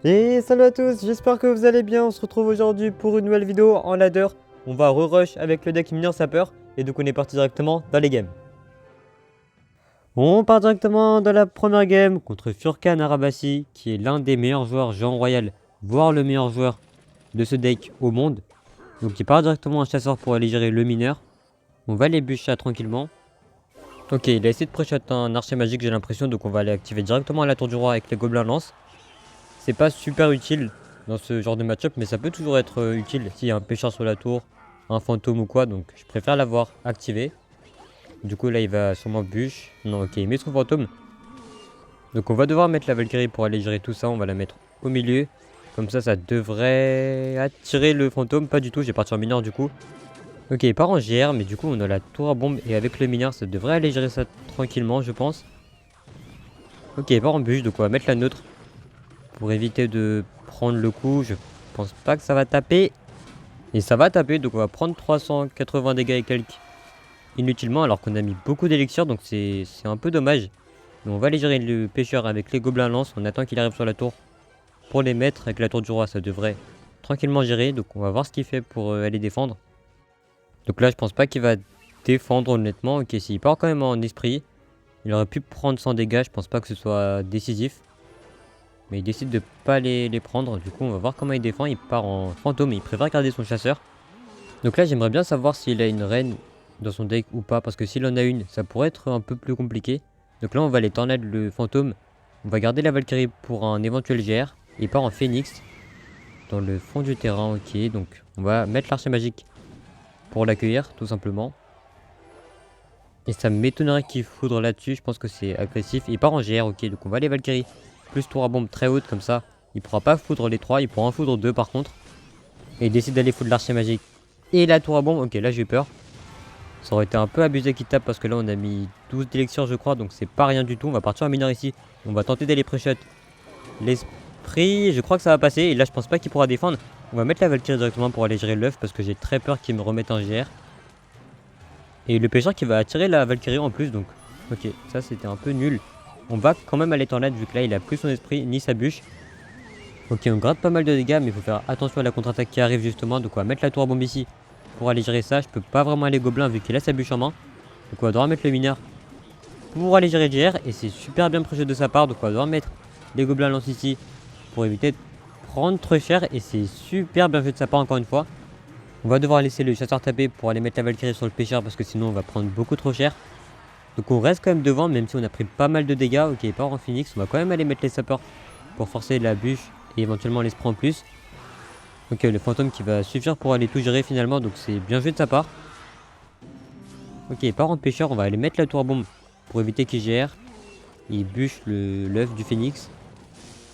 Et salut à tous, j'espère que vous allez bien. On se retrouve aujourd'hui pour une nouvelle vidéo en ladder. On va re-rush avec le deck mineur sapeur et donc on est parti directement dans les games. On part directement dans la première game contre Furkan Arabassi qui est l'un des meilleurs joueurs Jean Royal, voire le meilleur joueur de ce deck au monde. Donc il part directement un chasseur pour aller gérer le mineur. On va les bûcher tranquillement. Ok, il a essayé de pré-shot un archer magique j'ai l'impression, donc on va aller activer directement à la tour du roi avec les gobelins lance. C'est pas super utile dans ce genre de match-up, mais ça peut toujours être utile s'il y a un pêcheur sur la tour, un fantôme ou quoi, donc je préfère l'avoir activé. Du coup là il va sûrement bûche. Non, ok, il met son fantôme. Donc on va devoir mettre la Valkyrie pour aller gérer tout ça, on va la mettre au milieu. Comme ça devrait attirer le fantôme, pas du tout, j'ai parti en mineur du coup. Ok, il part en GR, mais du coup on a la tour à bombe et avec le mineur ça devrait aller gérer ça tranquillement je pense. Ok, il part en bûche, donc on va mettre la neutre. Pour éviter de prendre le coup, je pense pas que ça va taper. Et ça va taper, donc on va prendre 380 dégâts et quelques inutilement alors qu'on a mis beaucoup d'élixir, donc c'est un peu dommage. Mais on va aller gérer le pêcheur avec les gobelins lance, on attend qu'il arrive sur la tour pour les mettre. Avec la tour du roi ça devrait tranquillement gérer, donc on va voir ce qu'il fait pour aller défendre. Donc là je pense pas qu'il va défendre honnêtement. Ok, s'il part quand même en esprit, il aurait pu prendre 100 dégâts, je pense pas que ce soit décisif. Mais il décide de pas les prendre, du coup on va voir comment il défend. Il part en fantôme et il préfère garder son chasseur. Donc là j'aimerais bien savoir s'il a une reine dans son deck ou pas, parce que s'il en a une ça pourrait être un peu plus compliqué. Donc là on va les tornades le fantôme, on va garder la Valkyrie pour un éventuel GR. Il part en phénix dans le fond du terrain. Ok, donc on va mettre l'archer magique pour l'accueillir tout simplement. Et ça m'étonnerait qu'il foudre là-dessus, je pense que c'est agressif. Il part en GR, ok, donc on va les Valkyrie plus tour à bombe très haute, comme ça il pourra pas foudre les 3, il pourra en foudre 2 par contre. Et il décide d'aller foudre l'archer magique et la tour à bombe. Ok, là j'ai eu peur, ça aurait été un peu abusé qu'il tape parce que là on a mis 12 d'élections je crois, donc c'est pas rien du tout. On va partir en mineur ici, on va tenter d'aller pré-shot l'esprit, je crois que ça va passer. Et là je pense pas qu'il pourra défendre, on va mettre la Valkyrie directement pour aller gérer l'œuf parce que j'ai très peur qu'il me remette un GR. Et le pêcheur qui va attirer la Valkyrie en plus, donc ok, ça c'était un peu nul. On va quand même aller tornade vu que là il a plus son esprit ni sa bûche. Ok, on gratte pas mal de dégâts, mais il faut faire attention à la contre-attaque qui arrive justement. Donc on va mettre la tour à bombe ici pour aller gérer ça. Je peux pas vraiment aller gobelin vu qu'il a sa bûche en main. Donc on va devoir mettre le mineur pour aller gérer GR. Et c'est super bien projet de sa part, donc on va devoir mettre les gobelins lance ici pour éviter de prendre trop cher. Et c'est super bien fait de sa part encore une fois. On va devoir laisser le chasseur taper pour aller mettre la Valkyrie sur le pêcheur parce que sinon on va prendre beaucoup trop cher. Donc on reste quand même devant même si on a pris pas mal de dégâts. Ok, il part en phoenix, on va quand même aller mettre les sapeurs pour forcer la bûche et éventuellement l'esprit en plus. Ok, le fantôme qui va suffire pour aller tout gérer finalement, donc c'est bien joué de sa part. Ok, il part en pêcheur, on va aller mettre la tour à bombe pour éviter qu'il gère. Il bûche l'œuf du phénix.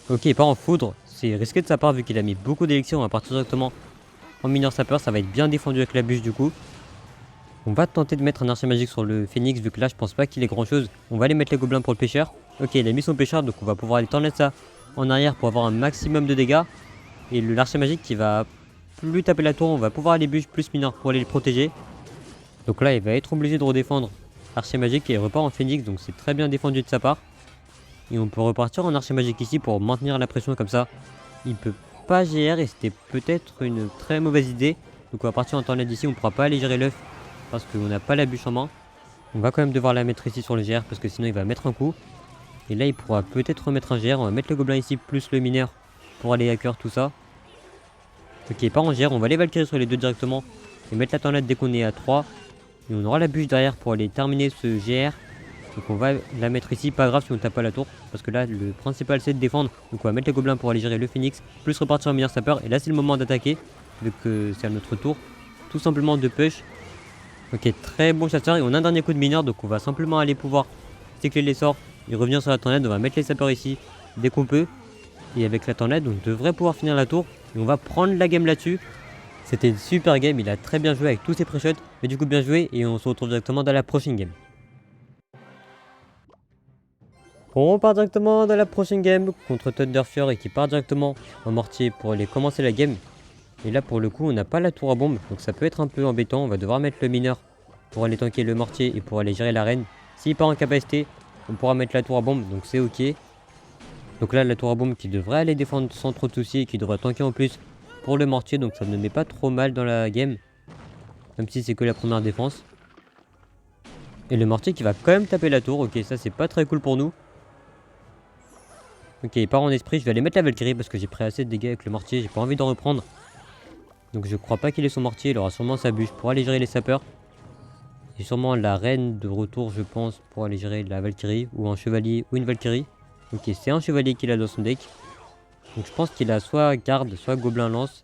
Ok, il part en foudre, c'est risqué de sa part vu qu'il a mis beaucoup d'élixir. On va partir directement en mineur sapeur, ça va être bien défendu avec la bûche du coup. On va tenter de mettre un archer magique sur le phénix vu que là je pense pas qu'il ait grand chose. On va aller mettre les gobelins pour le pêcheur. Ok, il a mis son pêcheur, donc on va pouvoir aller tourner ça en arrière pour avoir un maximum de dégâts. Et l'archer magique qui va plus taper la tour, on va pouvoir aller bûche plus mineur pour aller le protéger. Donc là il va être obligé de redéfendre archer magique et il repart en phénix, donc c'est très bien défendu de sa part. Et on peut repartir en archer magique ici pour maintenir la pression comme ça. Il peut pas GR et c'était peut-être une très mauvaise idée. Donc on va partir en tornade ici, on pourra pas aller gérer l'œuf parce qu'on n'a pas la bûche en main. On va quand même devoir la mettre ici sur le GR parce que sinon il va mettre un coup. Et là il pourra peut-être remettre un GR. On va mettre le gobelin ici plus le mineur pour aller hacker tout ça. Ok, pas en GR, on va les Valkyries sur les deux directement et mettre la tornade dès qu'on est à 3. Et on aura la bûche derrière pour aller terminer ce GR. Donc on va la mettre ici, pas grave si on tape pas la tour parce que là le principal c'est de défendre. Donc on va mettre les gobelins pour aller gérer le phénix plus repartir en mineur sapeur. Et là c'est le moment d'attaquer vu que c'est à notre tour tout simplement de push. Ok, très bon chasseur et on a un dernier coup de mineur, donc on va simplement aller pouvoir cycler les sorts et revenir sur la tornade. On va mettre les sapeurs ici dès qu'on peut et avec la tornade on devrait pouvoir finir la tour et on va prendre la game là-dessus. C'était une super game, il a très bien joué avec tous ses pré-shots, mais du coup bien joué et on se retrouve directement dans la prochaine game. On part directement dans la prochaine game contre Thunderfury et qui part directement en mortier pour aller commencer la game. Et là pour le coup on n'a pas la tour à bombe, donc ça peut être un peu embêtant. On va devoir mettre le mineur pour aller tanker le mortier et pour aller gérer l'arène. S'il part en capacité on pourra mettre la tour à bombe, donc c'est ok. Donc là, la tour à bombe qui devrait aller défendre sans trop de soucis et qui devrait tanker en plus pour le mortier. Donc ça ne met pas trop mal dans la game. Même si c'est que la première défense. Et le mortier qui va quand même taper la tour. Ok, ça c'est pas très cool pour nous. Ok, il part en esprit. Je vais aller mettre la Valkyrie parce que j'ai pris assez de dégâts avec le mortier. J'ai pas envie d'en reprendre. Donc je crois pas qu'il ait son mortier. Il aura sûrement sa bûche pour aller gérer les sapeurs. Et sûrement la reine de retour, je pense, pour aller gérer la Valkyrie. Ou un chevalier ou une Valkyrie. Ok, c'est un chevalier qu'il a dans son deck. Donc je pense qu'il a soit garde, soit gobelin lance.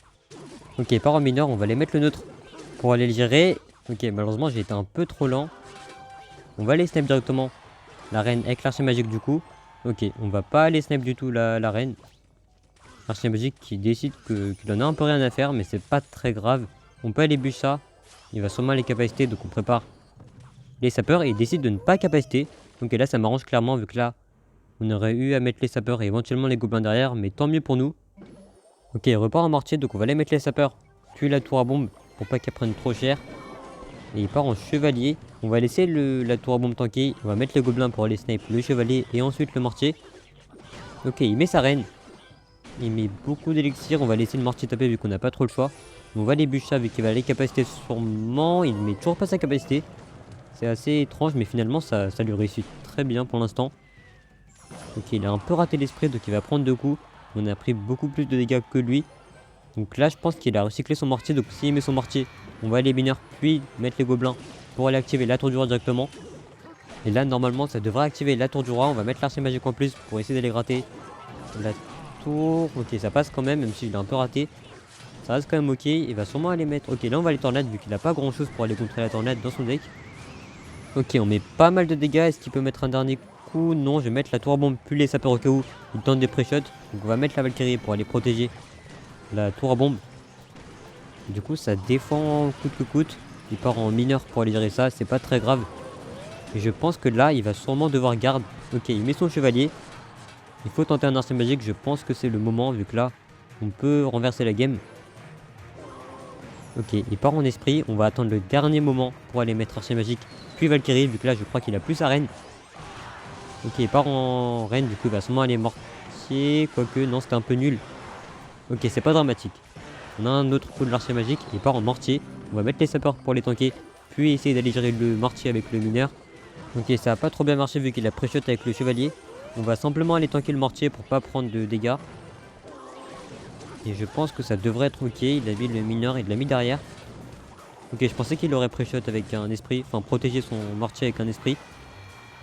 Ok, part en mineur. On va aller mettre le neutre pour aller le gérer. Ok, malheureusement j'ai été un peu trop lent. On va aller snipe directement la reine avec l'archer magique du coup. Ok, on va pas aller snipe du tout la reine. L'archer magique qui décide qu'il en a un peu rien à faire, mais c'est pas très grave. On peut aller bûcher ça. Il va sûrement les capacités, donc on prépare les sapeurs et il décide de ne pas capaciter. Donc là ça m'arrange clairement vu que là on aurait eu à mettre les sapeurs et éventuellement les gobelins derrière, mais tant mieux pour nous. Ok, il repart en mortier, donc on va aller mettre les sapeurs, puis la tour à bombe pour pas qu'elle prenne trop cher. Et il part en chevalier. On va laisser la tour à bombe tanker. On va mettre les gobelins pour aller snipe le chevalier et ensuite le mortier. Ok, il met sa reine. Il met beaucoup d'élixir. On va laisser le mortier taper vu qu'on n'a pas trop le choix. On va les bûcher vu qu'il va les capacités sûrement. Il met toujours pas sa capacité. C'est assez étrange, mais finalement ça lui réussit très bien pour l'instant. Ok, il a un peu raté l'esprit, donc il va prendre 2 coups. On a pris beaucoup plus de dégâts que lui. Donc là, je pense qu'il a recyclé son mortier. Donc s'il met son mortier, on va aller mineurs, puis mettre les gobelins pour aller activer la tour du roi directement. Et là, normalement, ça devrait activer la tour du roi. On va mettre l'archer magique en plus pour essayer d'aller gratter la tour. Ok, ça passe quand même, même s'il a un peu raté. Ça reste quand même ok. Il va sûrement aller mettre... Ok, là, on va aller tornade, vu qu'il n'a pas grand-chose pour aller contrer la tornade dans son deck. Ok, on met pas mal de dégâts. Est-ce qu'il peut mettre un dernier coup? Non, je vais mettre la tour à bombe, puis les sapeurs au cas où il tente des pré-shots. Donc on va mettre la Valkyrie pour aller protéger la tour à bombe. Du coup ça défend coûte que coûte. Il part en mineur pour aller gérer ça, c'est pas très grave. Et je pense que là il va sûrement devoir garde. Ok, il met son chevalier. Il faut tenter un archer magique, je pense que c'est le moment vu que là on peut renverser la game. Ok, il part en esprit, on va attendre le dernier moment pour aller mettre archer magique. Puis Valkyrie, vu que là je crois qu'il a plus sa reine. Ok, il part en reine, du coup il va sûrement aller mortier. Quoique, non c'était un peu nul. Ok, c'est pas dramatique. On a un autre coup de l'archer magique, il part en mortier. On va mettre les sapeurs pour les tanker, puis essayer d'aller gérer le mortier avec le mineur. Ok, ça a pas trop bien marché vu qu'il a pré-shot avec le chevalier. On va simplement aller tanker le mortier pour pas prendre de dégâts. Et je pense que ça devrait être ok. Il a mis le mineur, il l'a mis derrière. Ok, je pensais qu'il aurait pré-shot avec un esprit, enfin protéger son mortier avec un esprit.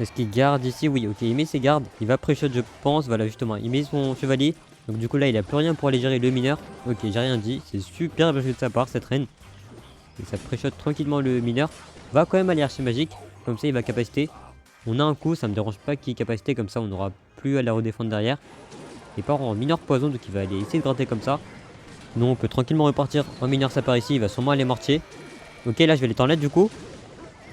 Est-ce qu'il garde ici? Oui, ok, il met ses gardes. Il va pré-shot, je pense. Voilà, justement, il met son chevalier. Donc du coup là il a plus rien pour aller gérer le mineur. Ok, j'ai rien dit, c'est super bien joué de sa part cette reine. Et ça pré-shot tranquillement le mineur. Va quand même aller archer magique, comme ça il va capacité. On a un coup, ça me dérange pas qu'il ait capacité, comme ça on n'aura plus à la redéfendre derrière. Il part en mineur poison, donc il va aller essayer de gratter comme ça. Non, on peut tranquillement repartir en mineur, ça part ici, il va sûrement aller mortier. Ok, là je vais les tornades du coup.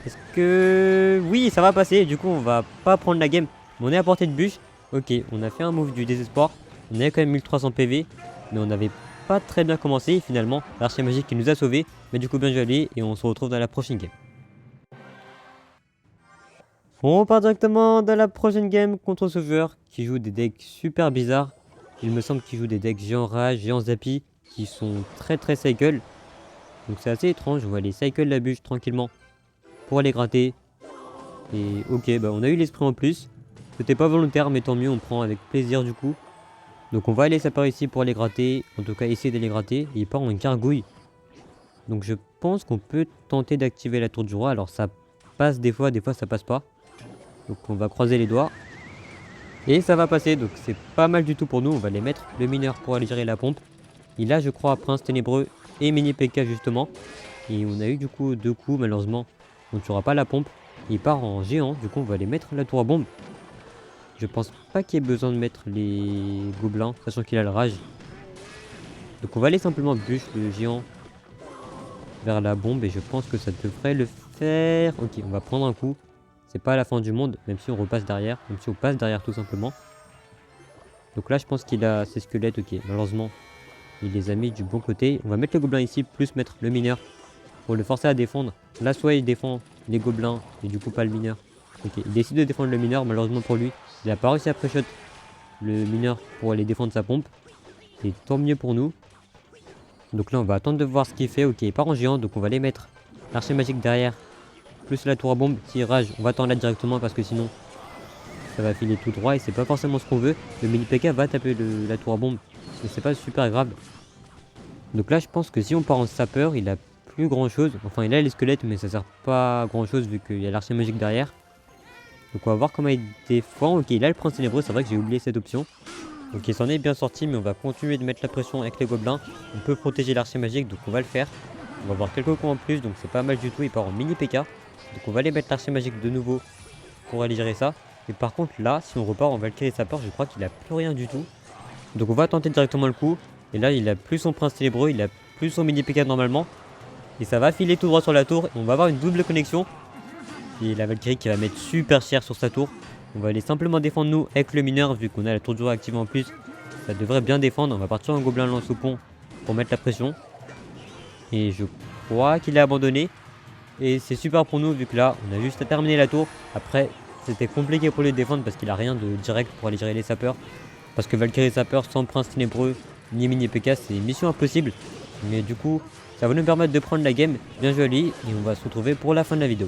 Est-ce que... Oui, ça va passer, du coup on va pas prendre la game. Mais on est à portée de bûche. Ok, on a fait un move du désespoir. On avait quand même 1300 PV, mais on n'avait pas très bien commencé. Finalement, l'archer magique qui nous a sauvés. Mais du coup, bien joué à lui et on se retrouve dans la prochaine game. On part directement dans la prochaine game contre ce joueur qui joue des decks super bizarres. Il me semble qu'il joue des decks géant rage, géant zappy, qui sont très cycle. Donc c'est assez étrange. On va aller cycle la bûche tranquillement pour aller gratter. Et ok, bah on a eu l'esprit en plus. C'était pas volontaire, mais tant mieux, on prend avec plaisir du coup. Donc on va aller par ici pour les gratter, en tout cas essayer de les gratter. Et il part en gargouille. Donc je pense qu'on peut tenter d'activer la tour du roi. Alors ça passe des fois ça passe pas. Donc on va croiser les doigts. Et ça va passer, donc c'est pas mal du tout pour nous. On va les mettre le mineur pour aller gérer la pompe. Il a je crois Prince Ténébreux et Mini PK justement. Et on a eu du coup 2 coups malheureusement. On ne tuera pas la pompe. Il part en géant, du coup on va aller mettre la tour à bombe. Je pense pas qu'il y ait besoin de mettre les gobelins, sachant qu'il a le rage. Donc on va aller simplement bûche le géant vers la bombe et je pense que ça devrait le faire. Ok, on va prendre un coup. C'est pas la fin du monde, même si on repasse derrière, même si on passe derrière tout simplement. Donc là je pense qu'il a ses squelettes, ok, malheureusement il les a mis du bon côté. On va mettre les gobelins ici, plus mettre le mineur pour le forcer à défendre. Là soit il défend les gobelins et du coup pas le mineur. Ok, il décide de défendre le mineur, malheureusement pour lui. Il a pas réussi à pré-shot le mineur pour aller défendre sa pompe. Et tant mieux pour nous. Donc là on va attendre de voir ce qu'il fait. Ok, il part en géant, donc on va aller mettre l'archer magique derrière. Plus la tour à bombe, tirage, on va attendre là directement parce que sinon ça va filer tout droit et c'est pas forcément ce qu'on veut. Le mini PK va taper la tour à bombe, mais c'est pas super grave. Donc là je pense que si on part en sapeur, il a plus grand chose. Enfin il a les squelettes mais ça sert pas à grand chose vu qu'il y a l'archer magique derrière. Donc on va voir comment il défend. Ok, il a le prince ténébreux, c'est vrai que j'ai oublié cette option. Ok, il s'en est bien sorti, mais on va continuer de mettre la pression avec les gobelins. On peut protéger l'archer magique, donc on va le faire. On va avoir quelques coups en plus, donc c'est pas mal du tout. Il part en mini PK. Donc on va aller mettre l'archer magique de nouveau pour aller gérer ça. Et par contre là, si on repart en Valkyrie sapeur, je crois qu'il a plus rien du tout. Donc on va tenter directement le coup. Et là, il a plus son prince ténébreux, il a plus son mini PK normalement. Et ça va filer tout droit sur la tour. Et on va avoir une double connexion. Et la Valkyrie qui va mettre super cher sur sa tour. On va aller simplement défendre nous avec le mineur vu qu'on a la tour du roi active en plus. Ça devrait bien défendre. On va partir en gobelin lance au pont pour mettre la pression. Et je crois qu'il a abandonné. Et c'est super pour nous vu que là on a juste à terminer la tour. Après c'était compliqué pour lui de défendre parce qu'il a rien de direct pour aller gérer les sapeurs. Parce que Valkyrie sapeur sans prince ténébreux ni mini PK c'est mission impossible. Mais du coup ça va nous permettre de prendre la game. Bien joué à lui. Et on va se retrouver pour la fin de la vidéo.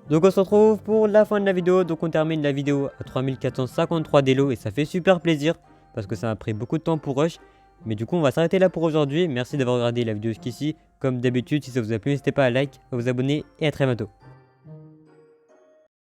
Donc on se retrouve pour la fin de la vidéo. Donc on termine la vidéo à 3453 d'élo et ça fait super plaisir parce que ça m'a pris beaucoup de temps pour rush. Mais du coup on va s'arrêter là pour aujourd'hui. Merci d'avoir regardé la vidéo jusqu'ici. Comme d'habitude, si ça vous a plu, n'hésitez pas à like, à vous abonner et à très bientôt.